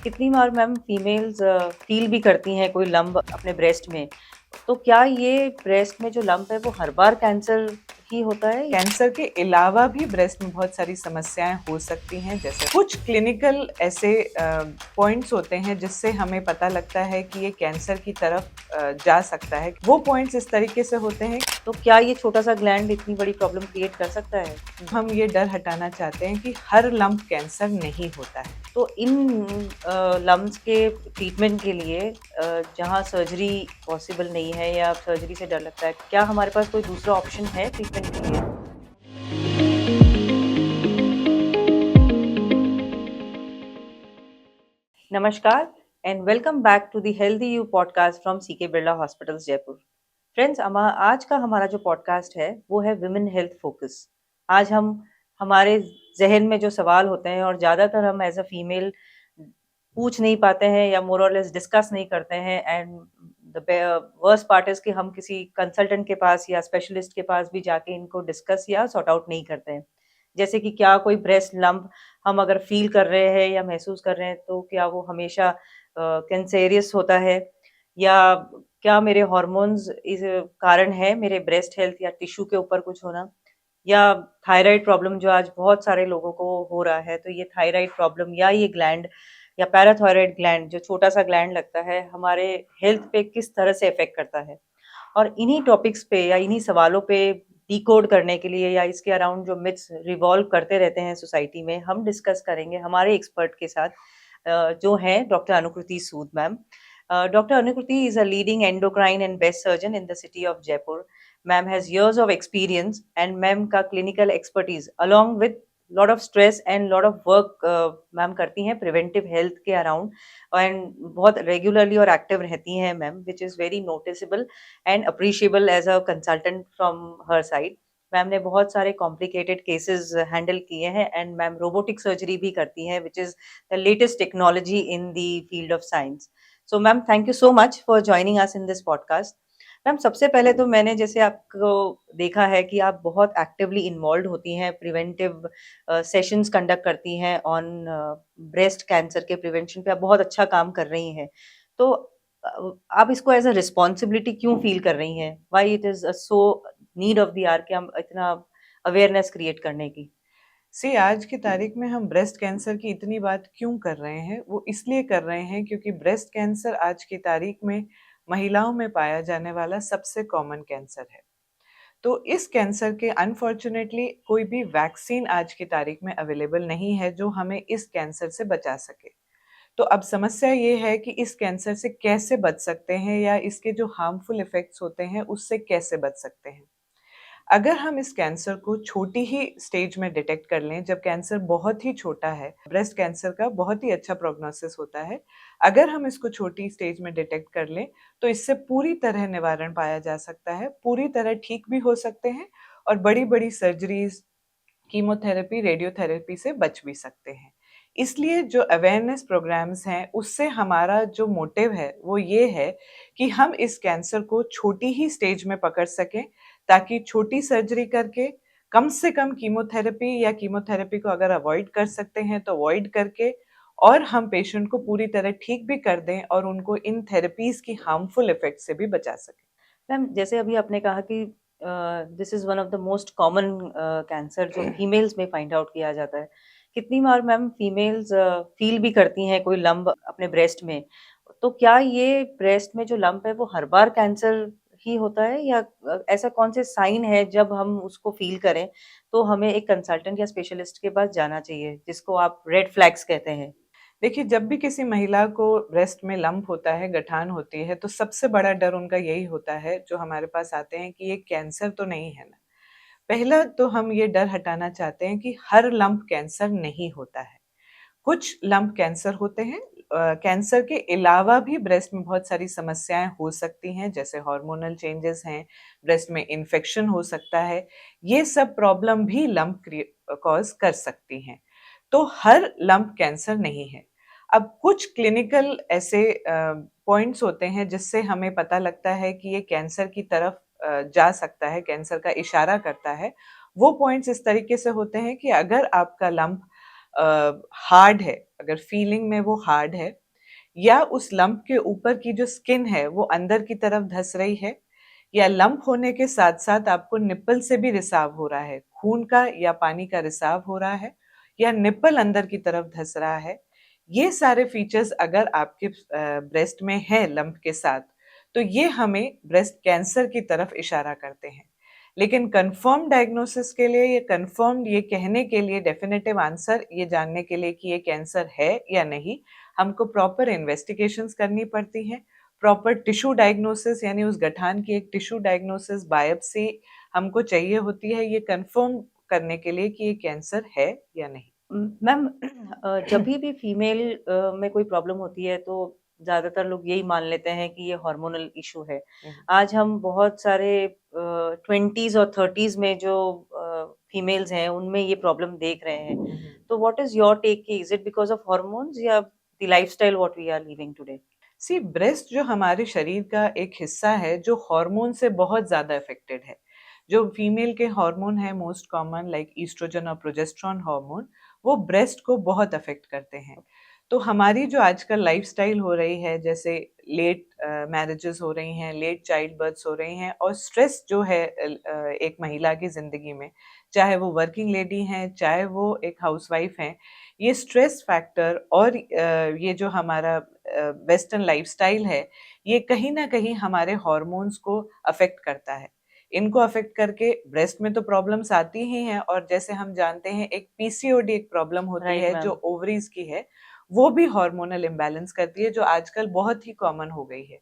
कितनी बार ma'am females feel भी करती हैं कोई लंप अपने ब्रेस्ट में, तो क्या ये ब्रेस्ट में जो लंप है वो हर बार कैंसर ही होता है? कैंसर के अलावा भी ब्रेस्ट में बहुत सारी समस्याएं हो सकती हैं। जैसे कुछ क्लिनिकल ऐसे पॉइंट्स होते हैं जिससे हमें पता लगता है कि ये कैंसर की तरफ जा सकता है। वो पॉइंट्स इस तरीके से होते हैं। तो क्या ये छोटा सा ग्लैंड इतनी बड़ी प्रॉब्लम क्रिएट कर सकता है? हम ये डर हटाना चाहते हैं कि हर लंप कैंसर नहीं होता है। तो इन लम्प्स के ट्रीटमेंट के लिए जहाँ सर्जरी पॉसिबल नहीं है या सर्जरी से डर लगता है, क्या हमारे पास कोई दूसरा ऑप्शन है ट्रीटमेंट के लिए? नमस्कार and welcome back to the healthy you podcast from CK Birla hospitals Jaipur. Friends, आज का हमारा जो पॉडकास्ट है वो है विमेन हेल्थ फोकस। आज हम हमारे जहन में जो सवाल होते हैं और ज़्यादातर हम एज अ फीमेल पूछ नहीं पाते हैं या मोर और लेस डिस्कस नहीं करते हैं, and the worst part is कि हम किसी कंसल्टेंट के पास या स्पेशलिस्ट के पास भी जाके इनको डिस्कस या सॉर्ट आउट नहीं करते हैं। जैसे कि क्या कोई ब्रेस्ट लंप हम अगर फील कर रहे हैं या महसूस कर रहे हैं तो क्या वो हमेशा कैंसेरियस होता है, या क्या मेरे हॉर्मोन्स इस कारण है मेरे ब्रेस्ट हेल्थ या टिश्यू के ऊपर कुछ होना, या थायराइड प्रॉब्लम जो आज बहुत सारे लोगों को हो रहा है, तो ये थायराइड प्रॉब्लम या ये ग्लैंड या पैराथायराइड ग्लैंड जो छोटा सा ग्लैंड लगता है हमारे हेल्थ पे किस तरह से इफेक्ट करता है। और इन्हीं टॉपिक्स पे या इन्हीं सवालों पे डिकोड करने के लिए या इसके अराउंड जो मिथ्स रिवॉल्व करते रहते हैं सोसाइटी में, हम डिस्कस करेंगे हमारे एक्सपर्ट के साथ, जो हैं doctor Anukriti Sood ma'am. Doctor Anukriti is a leading endocrine and breast surgeon in the city of Jaipur. Ma'am has years of experience and ma'am का clinical expertise along with lot of stress and lot of work ma'am करती हैं preventive health के around, and बहुत regularly और active रहती हैं ma'am, which is very noticeable and appreciable as a consultant from her side. Ma'am ने बहुत सारे कॉम्प्लिकेटेड केसेस हैंडल किए हैं एंड मैम रोबोटिक सर्जरी भी करती हैं, which is the latest technology in the field of science. So ma'am, thank you so much for joining us in this podcast. Ma'am, सबसे पहले तो मैंने जैसे आपको देखा है कि आप बहुत एक्टिवली इन्वॉल्व होती हैं, प्रिवेंटिव सेशंस कंडक्ट करती हैं ऑन ब्रेस्ट कैंसर के प्रिवेंशन पे, आप बहुत अच्छा काम कर रही हैं। तो आप इसको एज अ रिस्पॉन्सिबिलिटी क्यों फील कर रही हैं? Why it is so need of the hour कि हम इतना अवेयरनेस क्रिएट करने की? आज की तारीख में हम ब्रेस्ट कैंसर की इतनी बात क्यों कर रहे हैं? वो इसलिए कर रहे हैं क्योंकि ब्रेस्ट कैंसर आज की तारीख में महिलाओं में पाया जाने वाला सबसे कॉमन कैंसर है। तो इस कैंसर के अनफॉर्चुनेटली कोई भी वैक्सीन आज की तारीख में अवेलेबल नहीं है जो हमें इस कैंसर से बचा सके। तो अब समस्या ये है कि इस कैंसर से कैसे बच सकते हैं या इसके जो हार्मफुल इफ़ेक्ट्स होते हैं उससे कैसे बच सकते हैं। अगर हम इस कैंसर को छोटी ही स्टेज में डिटेक्ट कर लें, जब कैंसर बहुत ही छोटा है, ब्रेस्ट कैंसर का बहुत ही अच्छा प्रोग्नोसिस होता है। अगर हम इसको छोटी स्टेज में डिटेक्ट कर लें, तो इससे पूरी तरह निवारण पाया जा सकता है, पूरी तरह ठीक भी हो सकते हैं और बड़ी-बड़ी सर्जरीज़, कीमोथेरेपी, रेडियोथेरेपी से बच भी सकते हैं। इसलिए जो अवेयरनेस प्रोग्राम्स हैं, उससे हमारा जो मोटिव है, वो ये है कि हम इस कैंसर को छोटी ही स्टेज में पकड़ सकें, ताकि छोटी सर्जरी करके, कम से कम कीमोथेरेपी या कीमोथेरेपी को अगर अवॉइड कर सकते हैं, तो अवॉइड करके और हम पेशेंट को पूरी तरह ठीक भी कर दें और उनको इन थेरेपीज़ की हार्मफुल इफ़ेक्ट से भी बचा सकें। मैम, जैसे अभी आपने कहा कि this is one of the most common cancer जो फीमेल्स में फाइंड आउट किया जाता है। कितनी बार मैम फीमेल्स फील भी करती हैं कोई लंप अपने ब्रेस्ट में, तो क्या ये ब्रेस्ट में जो लंप है वो हर बार कैंसर ही होता है, या ऐसा कौन से साइन है जब हम उसको फील करें तो हमें एक कंसल्टेंट या स्पेशलिस्ट के पास जाना चाहिए, जिसको आप रेड फ्लैग्स कहते हैं? देखिए, जब भी किसी महिला को ब्रेस्ट में लंप होता है, गठान होती है, तो सबसे बड़ा डर उनका यही होता है, जो हमारे पास आते हैं, कि ये कैंसर तो नहीं है ना? पहला तो हम ये डर हटाना चाहते हैं कि हर लंप कैंसर नहीं होता है। कुछ लंप कैंसर होते हैं। कैंसर के अलावा भी ब्रेस्ट में बहुत सारी समस्याएँ हो सकती हैं, जैसे हार्मोनल चेंजेस हैं, ब्रेस्ट में इन्फेक्शन हो सकता है। ये सब प्रॉब्लम भी लंप कॉज़ कर सकती हैं। तो हर लंप कैंसर नहीं है। अब कुछ क्लिनिकल ऐसे पॉइंट्स होते हैं जिससे हमें पता लगता है कि ये कैंसर की तरफ जा सकता है, कैंसर का इशारा करता है। वो पॉइंट्स इस तरीके से होते हैं कि अगर आपका लंप हार्ड है, अगर फीलिंग में वो हार्ड है, या उस लंप के ऊपर की जो स्किन है वो अंदर की तरफ धस रही है, या लंप होने के साथ साथ आपको निप्पल से भी रिसाव हो रहा है, खून का या पानी का रिसाव हो रहा है, या निप्पल अंदर की तरफ धस रहा है, ये सारे फीचर्स अगर आपके ब्रेस्ट में है लंप के साथ, तो ये हमें ब्रेस्ट कैंसर की तरफ इशारा करते हैं। लेकिन कंफर्म डायग्नोसिस के लिए, ये कंफर्म ये कहने के लिए, डेफिनेटिव आंसर ये जानने के लिए कि ये कैंसर है या नहीं, हमको प्रॉपर इन्वेस्टिगेशंस करनी पड़ती हैं। प्रॉपर टिश्यू डायग्नोसिस यानी उस गठान की एक टिश्यू डायग्नोसिस, बायोप्सी हमको चाहिए होती है ये कंफर्म करने के लिए कि ये कैंसर है या नहीं। मैम जब भी फीमेल में कोई प्रॉब्लम होती है तो ज़्यादातर लोग यही मान लेते हैं कि ये हार्मोनल इशू है। हम्म, आज हम बहुत सारे 20s और 30s में जो फीमेल्स हैं उनमें ये प्रॉब्लम देख रहे हैं। हम्म। तो व्हाट इज़ योर टेक कि is it because of hormones या the lifestyle what we are living today? See breast जो हमारे शरीर का एक हिस्सा है जो हार्मोन से बहुत ज़्यादा अफेक्टेड है। जो फीमेल के हार्मोन है मोस्ट कॉमन लाइक ईस्ट्रोजन और प्रोजेस्टेरॉन हार्मोन, वो ब्रेस्ट को बहुत अफेक्ट करते हैं। तो हमारी जो आजकल लाइफस्टाइल हो रही है, जैसे लेट मैरिजेस हो रही हैं, लेट चाइल्ड बर्थ्स हो रही हैं, और स्ट्रेस जो है एक महिला की ज़िंदगी में, चाहे वो वर्किंग लेडी हैं, चाहे वो एक हाउसवाइफ हैं, ये स्ट्रेस फैक्टर और ये जो हमारा वेस्टर्न लाइफस्टाइल है, ये कहीं न कहीं हमारे हॉर्मोन्स को अफ़ेक्ट करता है। इनको अफ़ेक्ट करके ब्रेस्ट में तो प्रॉब्लम्स आती ही हैं, और जैसे हम जानते हैं एक पीसीओडी एक प्रॉब्लम होती राइट है जो मैम। ओवरीज़ की है, वो भी हार्मोनल इम्बैलेंस करती है जो आजकल बहुत ही कॉमन हो गई है।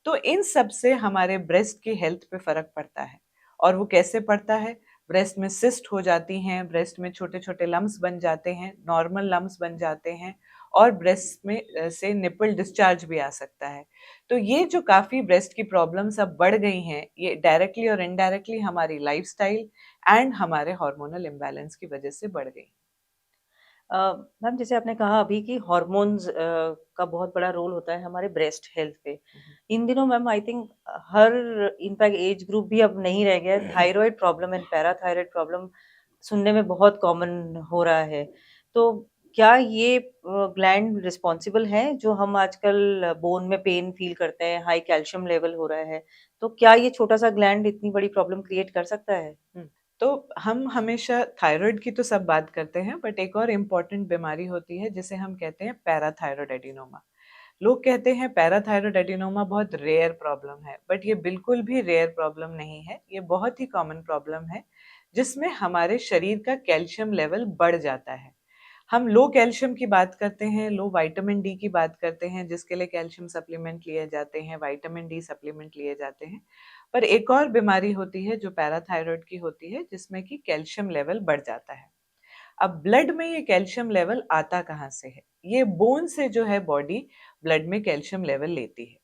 तो इन सब से हमारे ब्रेस्ट की हेल्थ पे फ़र्क पड़ता है, और वो कैसे पड़ता है? ब्रेस्ट में सिस्ट हो जाती हैं, ब्रेस्ट में छोटे-छोटे लम्प्स बन जाते हैं, नॉर्मल लम्प्स बन जाते हैं, और ब्रेस्ट में से निपल डिस्चार्ज भी आ सकता है। तो ये जो काफ़ी ब्रेस्ट की प्रॉब्लम्स अब बढ़ गई हैं, ये डायरेक्टली और इनडायरेक्टली हमारी लाइफ़स्टाइल एंड हमारे हार्मोनल इम्बैलेंस की वजह से बढ़ गई। अ, मैम जैसे आपने कहा अभी कि हॉर्मोन्स का बहुत बड़ा रोल होता है हमारे ब्रेस्ट हेल्थ पे। हुँ, हुँ। इन दिनों ma'am I think her in fact age group भी अब नहीं रह गया है, thyroid problem and parathyroid problem सुनने में बहुत कॉमन हो रहा है। तो क्या ये ग्लैंड रिस्पॉन्सिबल हैं जो हम आजकल बोन में पेन फील करते हैं, हाई कैल्शियम लेवल हो रहा है, तो क्या ये छोटा-सा ग्लैंड इतनी बड़ी प्रॉब्लम क्रिएट कर सकता है? हुँ। तो हम हमेशा थायरॉइड की तो सब बात करते हैं, बट एक और इम्पोर्टेंट बीमारी होती है जिसे हम कहते हैं पैराथायरॉयड एडिनोमा। लोग कहते हैं पैराथायरॉयड एडिनोमा बहुत रेयर प्रॉब्लम है, बट ये बिल्कुल भी रेयर प्रॉब्लम नहीं है। ये बहुत ही कॉमन प्रॉब्लम है, जिसमें हमारे शरीर का कैल्शियम लेवल बढ़ जाता है। हम लो कैल्शियम की बात करते हैं, लो विटामिन डी की बात करते हैं, जिसके लिए कैल्शियम सप्लीमेंट लिए जाते हैं, विटामिन डी सप्लीमेंट लिए जाते हैं। पर एक और बीमारी होती है जो पैराथायरॉयड की होती है, जिसमें कि कैल्शियम लेवल बढ़ जाता है। अब ब्लड में ये कैल्शियम लेवल आता कहाँ से है? ये बोन से जो है बॉडी ब्लड में कैल्शियम लेवल लेती है,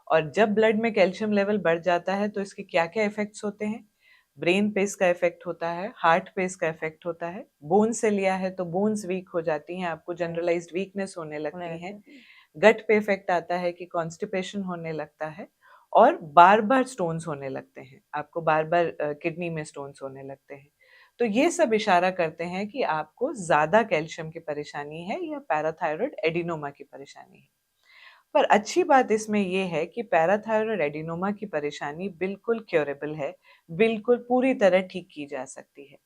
और जब ब्लड में कैल्शियम लेवल बढ़ जाता है तो इसके क्या-क्या इफ़ेक्ट्स होते हैं? ब्रेन पे इसका इफ़ेक्ट होता है, हार्ट पे इसका इफ़ेक्ट होता है। बोन से लिया है तो बोन्स वीक हो जाती हैं, आपको राइट, जनरलाइज़्ड वीकनेस होने होने लगती है। लगता है। गट पे इफ़ेक्ट आता है कि कॉन्स्टिपेशन होने लगता है, और बार-बार स्टोन्स होने लगते हैं। आपको बार-बार किडनी में स्टोन्स होने लगते हैं। तो ये सब इशारा करते हैं कि आपको ज़्यादा कैल्शियम की परेशानी है या पैराथायरॉयड एडिनोमा की परेशानी है। पर अच्छी बात इसमें ये है कि पैराथायरॉयड एडिनोमा की परेशानी बिल्कुल क्योरेबल है, बिल्कुल पूरी तरह ठीक की जा सकती है।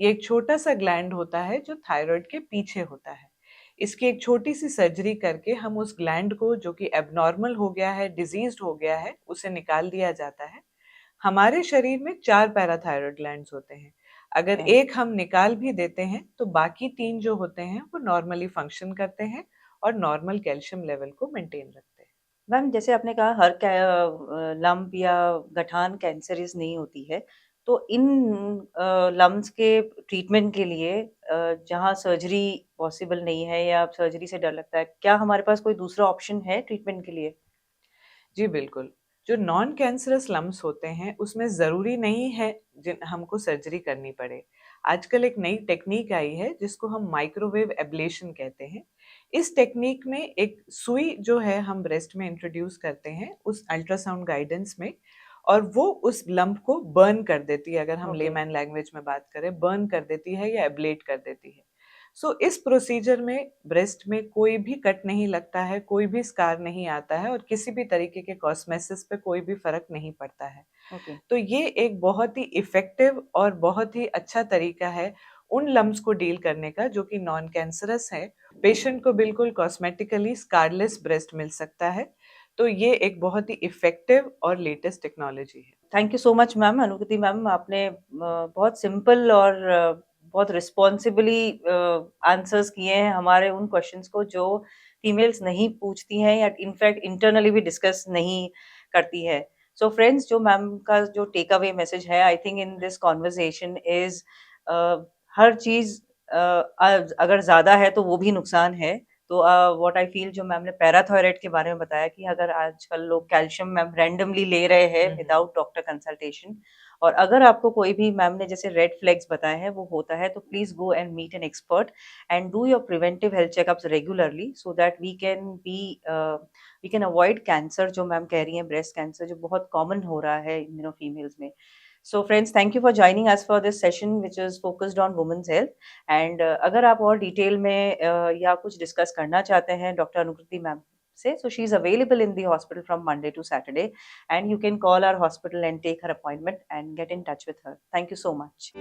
ये एक छोटा-सा ग्लैंड होता है जो थायरॉयड के पीछे होता है। इसकी एक छोटी-सी सर्जरी करके हम उस ग्लैंड को, जो कि एब्नॉर्मल हो गया है, डिज़ीज़्ड हो गया है, उसे निकाल दिया जाता है। हमारे शरीर में 4 पैराथायरॉयड ग्लैंड्स होते हैं। अगर ओके। एक हम निकाल भी देते हैं, तो बाकी 3 जो होते हैं, वो नॉर्मली फंक्शन करते हैं और नॉर्मल कैल्शियम लेवल को मेंटेन रखते हैं। मैम जैसे आपने कहा हर लम्प या गठान कैंसरस नहीं होती है, तो इन लम्प्स के ट्रीटमेंट के लिए जहाँ सर्जरी पॉसिबल नहीं है या सर्जरी से डर लगता है, क्या हमारे पास कोई दूसरा ऑप्शन है ट्रीटमेंट के लिए? जी, बिल्कुल। जो नॉन कैंसरस लम्प्स होते हैं, उसमें ज़रूरी नहीं है जिन हमको सर्जरी करनी पड़े। आजकल एक नई टेक्नीक आई है जिसको हम माइक्रोवेव एब्लेशन कहते हैं। इस टेक्नीक में एक सुई जो है हम ब्रेस्ट में इंट्रोड्यूस करते हैं उस अल्ट्रासाउंड गाइडेंस में, और वो उस लंप को बर्न कर देती है, अगर हम ओके। लेमैन लैंग्वेज में बात करें, बर्न कर देती है या एब्लेट कर देती है। सो इस प्रोसीजर में ब्रेस्ट में कोई भी कट नहीं लगता है, कोई भी स्कार नहीं आता है और किसी भी तरीके के कॉस्मेसिस पे कोई भी फ़र्क नहीं पड़ता है। ओके। तो ये एक बहुत ही इफ़ेक्टिव और बहुत ही अच्छा तरीका है उन लम्प्स को डील करने का जो कि नॉन कैंसरस है। पेशेंट को बिल्कुल कॉस्मेटिकली स्कारलेस ब्रेस्ट मिल सकता है। तो ये एक बहुत ही इफ़ेक्टिव और लेटेस्ट टेक्नोलॉजी है। Thank you so much ma'am, Anukriti ma'am, आपने बहुत सिंपल और बहुत रिस्पॉन्सिबली आंसर्स किए हैं हमारे उन क्वेश्चंस को जो फीमेल्स नहीं पूछती हैं या इनफैक्ट इंटरनली भी डिस्कस नहीं करती है। सो फ्रेंड्स, जो मैम का जो टेक अवे मैसेज है I think in this conversation is, हर चीज़ अगर ज़्यादा है तो वो भी नुकसान है। तो व्हाट आई फील, जो मैम ने पैराथायराइड के बारे में बताया कि अगर आजकल लोग कैल्शियम मैम रैंडमली ले रहे हैं हुँ, हुँ। विदाउट डॉक्टर कंसल्टेशन, और अगर आपको कोई भी मैम ने जैसे रेड फ्लैग्स बताए हैं वो होता है, तो please go and meet an expert and do your preventive health checkups regularly so that we can avoid cancer, जो मैम कह रही हैं ब्रेस्ट कैंसर जो बहुत कॉमन हो रहा है फीमेल्स में। So friends, thank you for joining us for this session which is focused on women's health. And अगर आप और डिटेल में या कुछ डिस्कस करना चाहते हैं डॉक्टर अनुकृति मैम से, so she is available in the hospital from Monday to Saturday, and you can call our hospital and take her appointment and get in touch with her. Thank you so much.